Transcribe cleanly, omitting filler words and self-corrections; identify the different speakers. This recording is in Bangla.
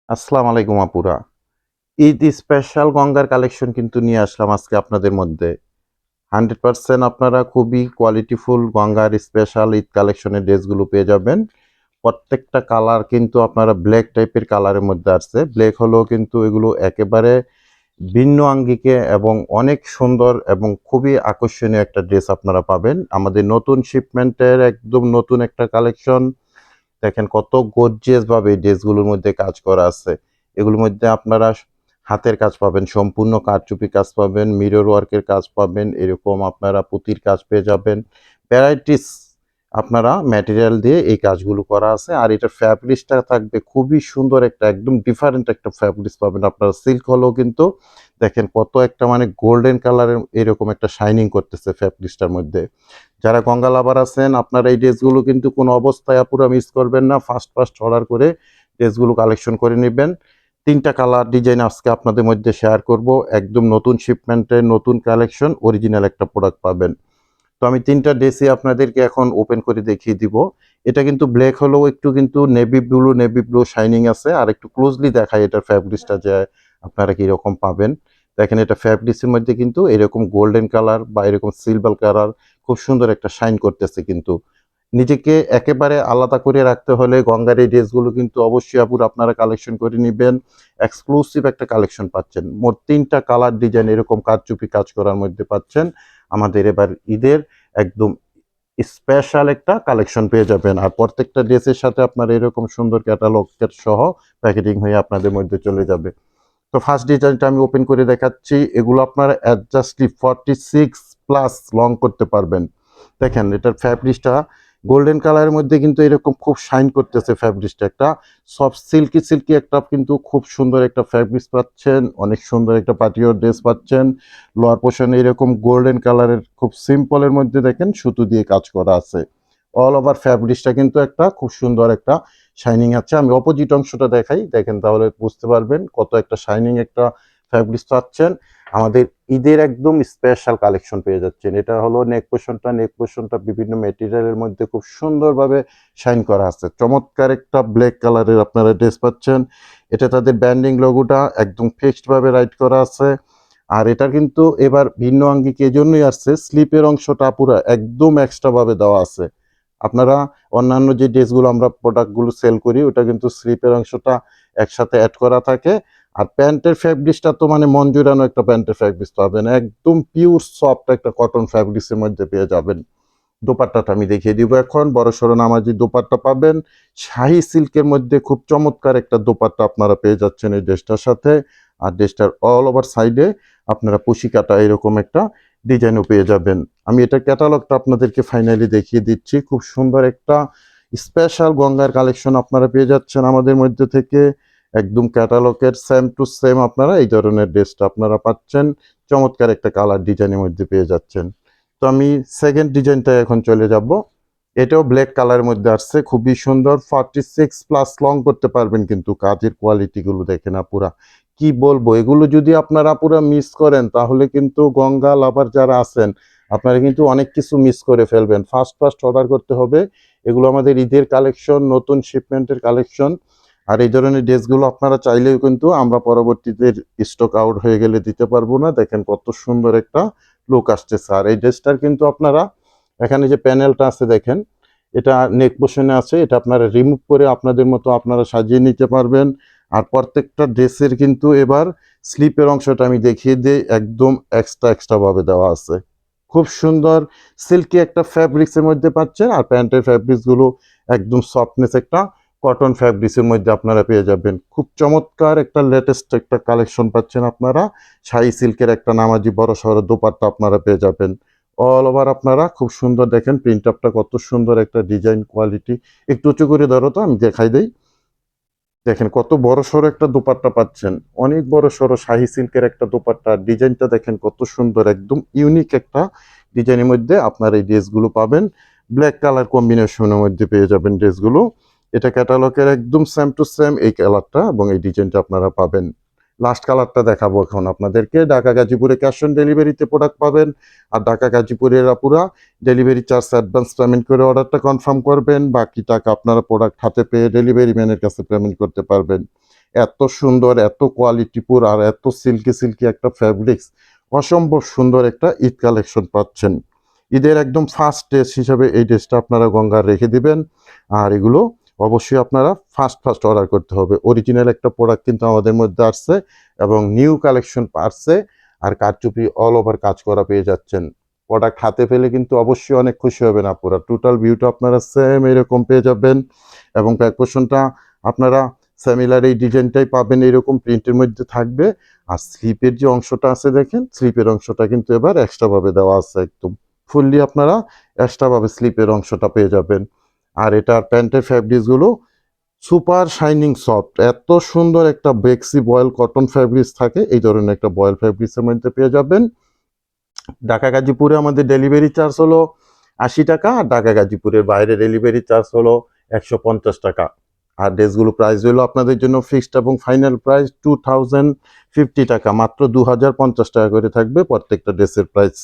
Speaker 1: আসসালামু আলাইকুম আপুরা। ঈদ স্পেশাল গঙ্গার কালেকশন কিন্তু নিয়ে আসলাম আজকে আপনাদের মধ্যে। 100% আপনারা খুবই কোয়ালিটিফুল গঙ্গার স্পেশাল ঈদ কালেকশনের ড্রেসগুলো পেয়ে যাবেন। প্রত্যেকটা কালার কিন্তু আপনারা ব্ল্যাক টাইপের কালারের মধ্যে আসছে। ব্ল্যাক হলেও কিন্তু এগুলো একেবারে ভিন্ন আঙ্গিকে এবং অনেক সুন্দর এবং খুবই আকর্ষণীয় একটা ড্রেস আপনারা পাবেন। আমাদের নতুন শিপমেন্টের একদম নতুন একটা কালেকশন। দেখেন কত গর্জিয়াস ভাবে এই ড্রেসগুলোর মধ্যে কাজ করা আছে। এগুলোর মধ্যে আপনারা হাতের কাজ পাবেন, সম্পূর্ণ কারচুপি কাজ পাবেন, মিরর ওয়ার্কের কাজ পাবেন, এরকম আপনারা পুঁতির কাজ পেয়ে যাবেন। ভ্যারাইটিস আপনারা ম্যাটেরিয়াল দিয়ে এই কাজগুলো করা আছে। আর এটার ফ্যাব্রিক্সটা থাকবে খুবই সুন্দর, একটা একদম ডিফারেন্ট একটা ফ্যাব্রিক্স পাবেন আপনারা। সিল্ক হলেও কিন্তু দেখেন কত একটা মানে গোল্ডেন কালারের এরকম একটা শাইনিং করতেছে ফ্যাব্রিক্সটার মধ্যে। যারা গঙ্গা লাভার আছেন আপনারা এই ড্রেসগুলো কিন্তু কোনো অবস্থায় আপুরা মিস করবেন না। ফার্স্ট ফার্স্ট অর্ডার করে ড্রেসগুলো কালেকশন করে নেবেন। 3টা কালার ডিজাইন আজকে আপনাদের মধ্যে শেয়ার করব। একদম নতুন শিপমেন্টের নতুন কালেকশন, অরিজিনাল একটা প্রোডাক্ট পাবেন। তো আমি 3টা ড্রেসই আপনাদেরকে এখন ওপেন করে দেখিয়ে দিব। এটা কিন্তু ব্ল্যাক হলেও একটু কিন্তু নেভি ব্লু শাইনিং আছে। আর একটু ক্লোজলি দেখাই এটার ফ্যাব্রিক্সটা যে আপনারা কিরকম পাবেন। দেখেন এটা ফ্যাব্রিক্সের মধ্যে কিন্তু এরকম গোল্ডেন কালার বা এরকম সিলভার কালার খুব সুন্দর একটা শাইন করতেছে কিন্তু। নিজেকে একেবারে আলাদা করে রাখতে হলে গঙ্গার এই ড্রেসগুলো কিন্তু অবশ্যই আপুর আপনারা কালেকশন করে নেবেন। এক্সক্লুসিভ একটা কালেকশন পাচ্ছেন। মোট 3টা কালার ডিজাইন এরকম কারচুপি কাজ করার মধ্যে পাচ্ছেন। আমাদের এবার ঈদের একদম স্পেশাল একটা কালেকশন পেয়ে যাবেন। আর প্রত্যেকটা ড্রেসের সাথে আপনার এরকম সুন্দর ক্যাটালগ সহ প্যাকেটিং হয়ে আপনাদের মধ্যে চলে যাবে। তো ফার্স্ট ডিজাইনটা আমি ওপেন করে দেখাচ্ছি। এগুলো আপনারা অ্যাডজাস্টলি 46+ লং করতে পারবেন। দেখেন এটার ফ্যাব্রিক্সটা গোল্ডেন কালারের মধ্যে কিন্তু এরকম খুব শাইন করতেছে ফ্যাব্রিক্সটা। একটা সফট সিল্কি সিল্কি একটা কিন্তু খুব সুন্দর একটা ফ্যাব্রিক্স পাচ্ছেন। অনেক সুন্দর একটা পার্টিওয়ার ড্রেস পাচ্ছেন। লোয়ার পোর্শনে এরকম গোল্ডেন কালারের খুব সিম্পলের মধ্যে দেখেন সুতো দিয়ে কাজ করা আছে। অল ওভার ফ্যাব্রিক্সটা কিন্তু একটা খুব সুন্দর একটা শাইনিং আছে। আমি অপোজিট অংশটা দেখাই, দেখেন তাহলে বুঝতে পারবেন কত একটা শাইনিং একটা ফ্যাব্রিক্স পাচ্ছেন। আমাদের ঈদের একদম স্পেশাল কালেকশন পেয়ে যাচ্ছেন। এটা হলো নেক পোর্শনটা বিভিন্ন মেটেরিয়ালের মধ্যে খুব সুন্দরভাবে শাইন করা আছে। চমৎকার একটা ব্ল্যাক কালারের আপনারা ড্রেস পাচ্ছেন। এটা তাদের ব্যান্ডিং লোগোটা একদম ফিক্সড ভাবে রাইট করা আছে। আর এটা কিন্তু এবার ভিন্ন আঙ্গিক এজন্যই আসছে, স্লিপের অংশটা পুরো একদম এক্সট্রা ভাবে দেওয়া আছে। আপনারা অন্যান্য যে ড্রেসগুলো আমরা প্রোডাক্টগুলো সেল করি ওটা কিন্তু স্লিপের অংশটা একসাথে অ্যাড করা থাকে। আর প্যান্টের ফ্যাব্রিক্সটা তো মানে মন জুড়ানো একটা প্যান্টের ফ্যাব্রিক্স পাবেন, একদম পিওর সফট একটা কটন ফ্যাব্রিক্সের মধ্যে পেয়ে যাবেন। দোপাট্টাটা আমি দেখিয়ে দিব এখন। বড় সড়ো নামাজি দোপাট্টা পাবেন। শাহি সিল্কের মধ্যে খুব চমৎকার একটা দোপাট্টা আপনারা পেয়ে যাচ্ছেন এই ড্রেসটার সাথে। আর ড্রেসটার অল ওভার সাইডে আপনারা কুশি কাটা এরকম একটা ডিজাইনও পেয়ে যাবেন। আমি এটার ক্যাটালগটা আপনাদেরকে ফাইনালি দেখিয়ে দিচ্ছি। খুব সুন্দর একটা স্পেশাল গঙ্গার কালেকশন আপনারা পেয়ে যাচ্ছেন আমাদের মধ্যে থেকে। একদম ক্যাটালগের সেম টু সেম আপনারা এই ধরনের ড্রেসটা আপনারা পাচ্ছেন। চমৎকার একটা কালার ডিজাইনের মধ্যে পেয়ে যাচ্ছেন। তো আমি সেকেন্ড ডিজাইনটা এখন চলে যাব। এটাও ব্ল্যাক কালারের মধ্যে আসছে, খুবই সুন্দর। 46+ লং করতে পারবেন কিন্তু কাজের কোয়ালিটিগুলো দেখেন আপুরা, কি বলবো। এগুলো যদি আপনারা পুরো মিস করেন তাহলে কিন্তু গঙ্গা লাভার যারা আছেন আপনারা কিন্তু অনেক কিছু মিস করে ফেলবেন। ফার্স্ট ফার্স্ট অর্ডার করতে হবে। এগুলো আমাদের ঈদের কালেকশন, নতুন শিপমেন্টের কালেকশন। আর এই ধরনের ড্রেসগুলো আপনারা চাইলেও কিন্তু আমরা পরবর্তীতে স্টক আউট হয়ে গেলে দিতে পারবো না। দেখেন কত সুন্দর একটা লুক আসতেছে। আর এই ড্রেসটার কিন্তু আপনারা এখানে যে প্যানেলটা আছে দেখেন, এটা নেক পোর্শনে আছে, এটা আপনারা রিমুভ করে আপনাদের মতো আপনারা সাজিয়ে নিতে পারবেন। আর প্রত্যেকটা ড্রেসের কিন্তু এবার স্লিপের অংশটা আমি দেখিয়ে দিই, একদম এক্সট্রা ভাবে দেওয়া আছে। খুব সুন্দর সিল্কি একটা ফ্যাব্রিক্সের মধ্যে পাচ্ছেন। আর প্যান্টের ফ্যাব্রিক্সগুলো একদম সফটনেস একটা কটন ফ্যাব্রিক্সের মধ্যে আপনারা পেয়ে যাবেন। খুব চমৎকার একটা লেটেস্ট একটা কালেকশন পাচ্ছেন আপনারা। শাহি সিল্কের একটা নামাজি বড় সড়ো দোপাট্টা আপনারা পেয়ে যাবেন। অল ওভার আপনারা খুব সুন্দর দেখেন প্রিন্ট আপটা কত সুন্দর একটা ডিজাইন কোয়ালিটি। একটু উঁচু করে ধরো তো আমি দেখাই দেই। দেখেন কত বড় সড়ো একটা দোপাট্টা পাচ্ছেন, অনেক বড় সড়ো শাহি সিল্কের একটা দোপাট্টা। ডিজাইনটা দেখেন কত সুন্দর, একদম ইউনিক একটা ডিজাইনের মধ্যে আপনার এই ড্রেসগুলো পাবেন। ব্ল্যাক কালার কম্বিনেশনের মধ্যে পেয়ে যাবেন ড্রেসগুলো। এটা ক্যাটালগের একদম সেম টু সেম এই কালারটা এবং এই ডিজাইনটা আপনারা পাবেন। লাস্ট কালারটা দেখাবো এখন আপনাদেরকে। ঢাকা গাজীপুরে ক্যাশ অন ডেলিভারিতে প্রোডাক্ট পাবেন। আর ঢাকা গাজীপুরের আপুরা ডেলিভারি চার্জ অ্যাডভান্স পেমেন্ট করে অর্ডারটা কনফার্ম করবেন। বাকি টাকা আপনারা প্রোডাক্ট হাতে পেয়ে ডেলিভারি ম্যানের কাছে পেমেন্ট করতে পারবেন। এত সুন্দর, এত কোয়ালিটিফুল আর এত সিল্কি সিল্কি একটা ফ্যাব্রিক্স, অসম্ভব সুন্দর একটা ঈদ কালেকশন পাচ্ছেন। ঈদের একদম ফার্স্ট ড্রেস হিসাবে এই ড্রেসটা আপনারা গঙ্গার রেখে দিবেন। আর এগুলো অবশ্যই আপনারা ফার্স্ট অর্ডার করতে হবে। অরিজিনাল একটা প্রোডাক্ট কিন্তু আমাদের মধ্যে আসছে এবং নিউ কালেকশন আসছে। আর কারচুপি অল ওভার কাজ করা পেয়ে যাচ্ছেন। প্রোডাক্ট হাতে পেলে কিন্তু অবশ্যই অনেক খুশি হবেন আপনারা। টোটাল ভিউটা আপনারা সেম এরকম পেয়ে যাবেন এবং ব্যাক পোর্শনটা আপনারা সিমিলার এই ডিজাইনটাই পাবেন, এরকম প্রিন্টের মধ্যে থাকবে। আর স্লিপের যে অংশটা আছে দেখেন, স্লিপের অংশটা কিন্তু এবার এক্সট্রা ভাবে দেওয়া আছে, একদম ফুললি আপনারা এক্সট্রা ভাবে স্লিপের অংশটা পেয়ে যাবেন। আর এটার প্যান্টের ফ্যাব্রিক্সগুলো সুপার শাইনিং সফট, এত সুন্দর একটা বেক্সি বয়েল কটন ফ্যাব্রিক্স থাকে, এই ধরনের একটা বয়েল ফ্যাব্রিক্সের মধ্যে পেয়ে যাবেন। ঢাকা গাজীপুরে আমাদের ডেলিভারি চার্জ হলো 80 টাকা, আর ঢাকা গাজীপুরের বাইরে ডেলিভারি চার্জ হলো 150 টাকা। আর ড্রেসগুলো প্রাইস হলো আপনাদের জন্য ফিক্সড এবং ফাইনাল প্রাইস 2050 টাকা, মাত্র 2050 টাকা করে থাকবে প্রত্যেকটা ড্রেসের প্রাইস।